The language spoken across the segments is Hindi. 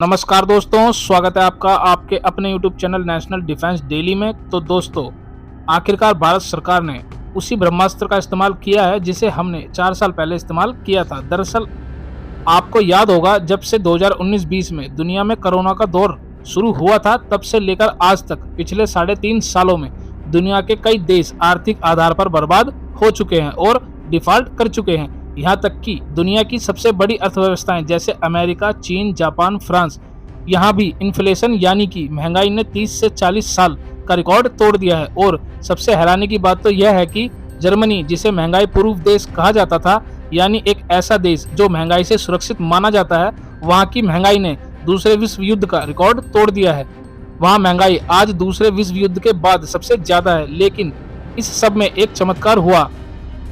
नमस्कार दोस्तों, स्वागत है आपका आपके अपने YouTube channel national defence daily में। तो दोस्तों, आखिरकार भारत सरकार ने उसी ब्रह्मास्त्र का इस्तेमाल किया है जिसे हमने 4 साल पहले इस्तेमाल किया था। दरअसल आपको याद होगा, जब से 2019-20 में दुनिया में कोरोना का दौर शुरू हुआ था, तब से लेकर आज तक पिछले 3.5 सालों में दुनिया के कई देश आर्थिक आधार पर बर्बाद हो चुके हैं और डिफॉल्ट कर चुके हैं। यहाँ तक कि दुनिया की सबसे बड़ी अर्थव्यवस्थाएं जैसे अमेरिका, चीन, जापान, फ्रांस, यहाँ भी इन्फ्लेशन यानी कि महंगाई ने 30 से 40 साल का रिकॉर्ड तोड़ दिया है। और सबसे हैरानी की बात तो यह है कि जर्मनी, जिसे महंगाई पूर्व देश कहा जाता था, यानी एक ऐसा देश जो महंगाई से सुरक्षित माना जाता है, वहाँ की महंगाई ने दूसरे विश्व युद्ध का रिकॉर्ड तोड़ दिया है। वहाँ महंगाई आज दूसरे विश्व युद्ध के बाद सबसे ज्यादा है। लेकिन इस सब में एक चमत्कार हुआ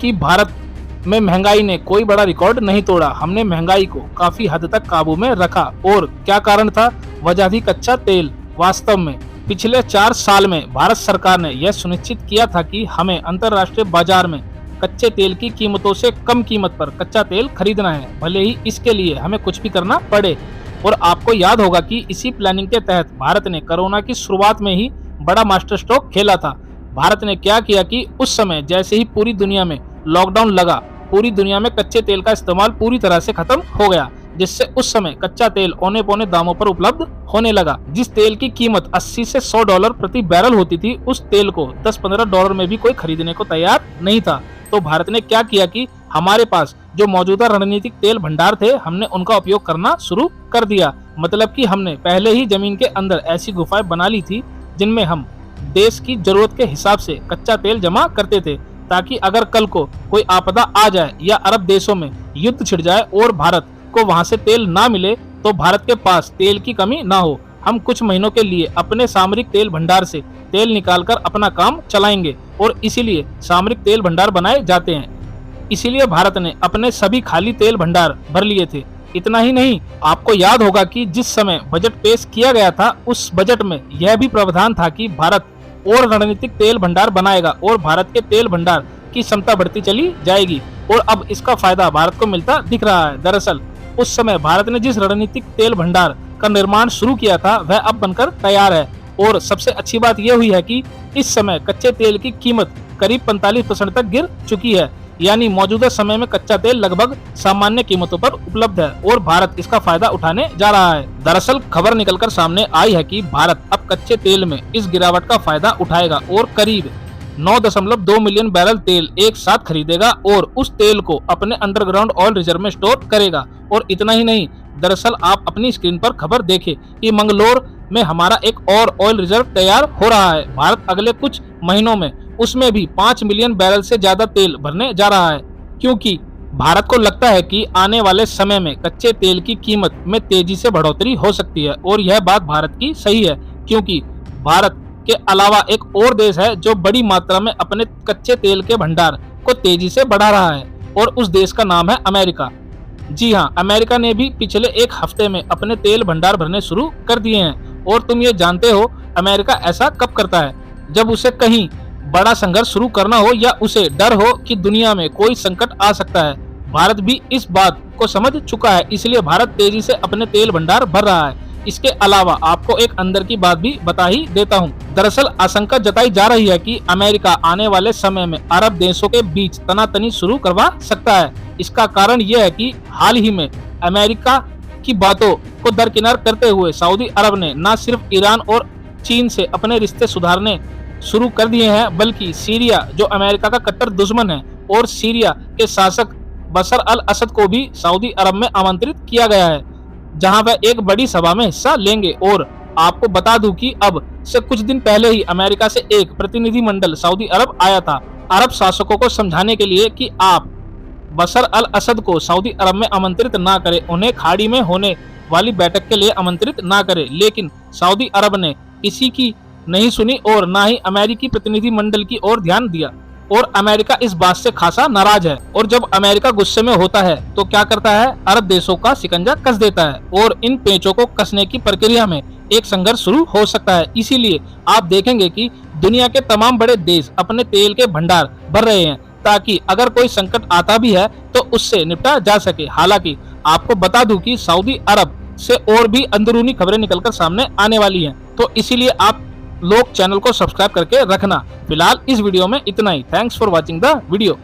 कि भारत में महंगाई ने कोई बड़ा रिकॉर्ड नहीं तोड़ा। हमने महंगाई को काफी हद तक काबू में रखा। और क्या कारण था? वजह थी कच्चा तेल। वास्तव में पिछले 4 साल में भारत सरकार ने यह सुनिश्चित किया था कि हमें अंतर्राष्ट्रीय बाजार में कच्चे तेल की कीमतों से कम कीमत पर कच्चा तेल खरीदना है, भले ही इसके लिए हमें कुछ भी करना पड़े। और आपको याद होगा कि इसी प्लानिंग के तहत भारत ने कोरोना की शुरुआत में ही बड़ा मास्टर स्ट्रोक खेला था। भारत ने क्या किया कि उस समय जैसे ही पूरी दुनिया में लॉकडाउन लगा, पूरी दुनिया में कच्चे तेल का इस्तेमाल पूरी तरह से खत्म हो गया, जिससे उस समय कच्चा तेल औने पौने दामों पर उपलब्ध होने लगा। जिस तेल की कीमत 80 से $100 प्रति बैरल होती थी, उस तेल को $10-15 में भी कोई खरीदने को तैयार नहीं था। तो भारत ने क्या किया कि हमारे पास जो मौजूदा रणनीतिक तेल भंडार थे, हमने उनका उपयोग करना शुरू कर दिया। मतलब कि हमने पहले ही जमीन के अंदर ऐसी गुफाएं बना ली थी जिनमें हम देश की जरूरत के हिसाब से कच्चा तेल जमा करते थे, ताकि अगर कल को कोई आपदा आ जाए या अरब देशों में युद्ध छिड़ जाए और भारत को वहां से तेल ना मिले, तो भारत के पास तेल की कमी ना हो। हम कुछ महीनों के लिए अपने सामरिक तेल भंडार से तेल निकालकर अपना काम चलाएंगे, और इसीलिए सामरिक तेल भंडार बनाए जाते हैं। इसीलिए भारत ने अपने सभी खाली तेल भंडार भर लिए थे। इतना ही नहीं, आपको याद होगा कि जिस समय बजट पेश किया गया था, उस बजट में यह भी प्रावधान था कि भारत और रणनीतिक तेल भंडार बनाएगा और भारत के तेल भंडार की क्षमता बढ़ती चली जाएगी। और अब इसका फायदा भारत को मिलता दिख रहा है। दरअसल उस समय भारत ने जिस रणनीतिक तेल भंडार का निर्माण शुरू किया था, वह अब बनकर तैयार है। और सबसे अच्छी बात यह हुई है कि इस समय कच्चे तेल की कीमत करीब 45% तक गिर चुकी है, यानी मौजूदा समय में कच्चा तेल लगभग सामान्य कीमतों पर उपलब्ध है और भारत इसका फायदा उठाने जा रहा है। दरअसल खबर निकलकर सामने आई है कि भारत अब कच्चे तेल में इस गिरावट का फायदा उठाएगा और करीब 9.2 मिलियन बैरल तेल एक साथ खरीदेगा और उस तेल को अपने अंडरग्राउंड ऑयल रिजर्व में स्टोर करेगा। और इतना ही नहीं, दरअसल आप अपनी स्क्रीन पर खबर देखें कि मंगलोर में हमारा एक और ऑयल रिजर्व तैयार हो रहा है। भारत अगले कुछ महीनों में उसमें भी 5 मिलियन बैरल से ज्यादा तेल भरने जा रहा है, क्योंकि भारत को लगता है कि आने वाले समय में कच्चे तेल की कीमत में तेजी से बढ़ोतरी हो सकती है। और यह बात भारत की सही है, क्योंकि भारत के अलावा एक और देश है जो बड़ी मात्रा में अपने कच्चे तेल के भंडार को तेजी से बढ़ा रहा है, और उस देश का नाम है अमेरिका। जी हाँ, अमेरिका ने भी पिछले एक हफ्ते में अपने तेल भंडार भरने शुरू कर दिए हैं। और तुम ये जानते हो, अमेरिका ऐसा कब करता है? जब उसे कहीं बड़ा संघर्ष शुरू करना हो या उसे डर हो कि दुनिया में कोई संकट आ सकता है। भारत भी इस बात को समझ चुका है, इसलिए भारत तेजी से अपने तेल भंडार भर रहा है। इसके अलावा आपको एक अंदर की बात भी बता ही देता हूँ। दरअसल आशंका जताई जा रही है कि अमेरिका आने वाले समय में अरब देशों के बीच तनातनी शुरू करवा सकता है। इसका कारण यह है कि हाल ही में अमेरिका की बातों को दरकिनार करते हुए सऊदी अरब ने न सिर्फ ईरान और चीन से अपने रिश्ते सुधारने शुरू कर दिए हैं, बल्कि सीरिया, जो अमेरिका का कट्टर दुश्मन है, और सीरिया के शासक बशर अल असद को भी सऊदी अरब में आमंत्रित किया गया है, जहां वह एक बड़ी सभा में हिस्सा लेंगे। और आपको बता दूं कि अब से कुछ दिन पहले ही अमेरिका से एक प्रतिनिधिमंडल सऊदी अरब आया था, अरब शासकों को समझाने के लिए कि आप बशर अल असद को सऊदी अरब में आमंत्रित ना करें, उन्हें खाड़ी में होने वाली बैठक के लिए आमंत्रित ना करें। लेकिन सऊदी अरब ने किसी की नहीं सुनी और ना ही अमेरिकी प्रतिनिधिमंडल की ओर ध्यान दिया, और अमेरिका इस बात से खासा नाराज है। और जब अमेरिका गुस्से में होता है तो क्या करता है? अरब देशों का शिकंजा कस देता है, और इन पेचों को कसने की प्रक्रिया में एक संघर्ष शुरू हो सकता है। इसीलिए आप देखेंगे कि दुनिया के तमाम बड़े देश अपने तेल के भंडार भर रहे हैं, ताकि अगर कोई संकट आता भी है तो उससे निपटा जा सके। हालांकि आपको बता दूं कि सऊदी अरब से और भी अंदरूनी खबरें निकलकर सामने आने वाली हैं। तो इसीलिए आप लोग चैनल को सब्सक्राइब करके रखना। फिलहाल इस वीडियो में इतना ही। Thanks for watching the video.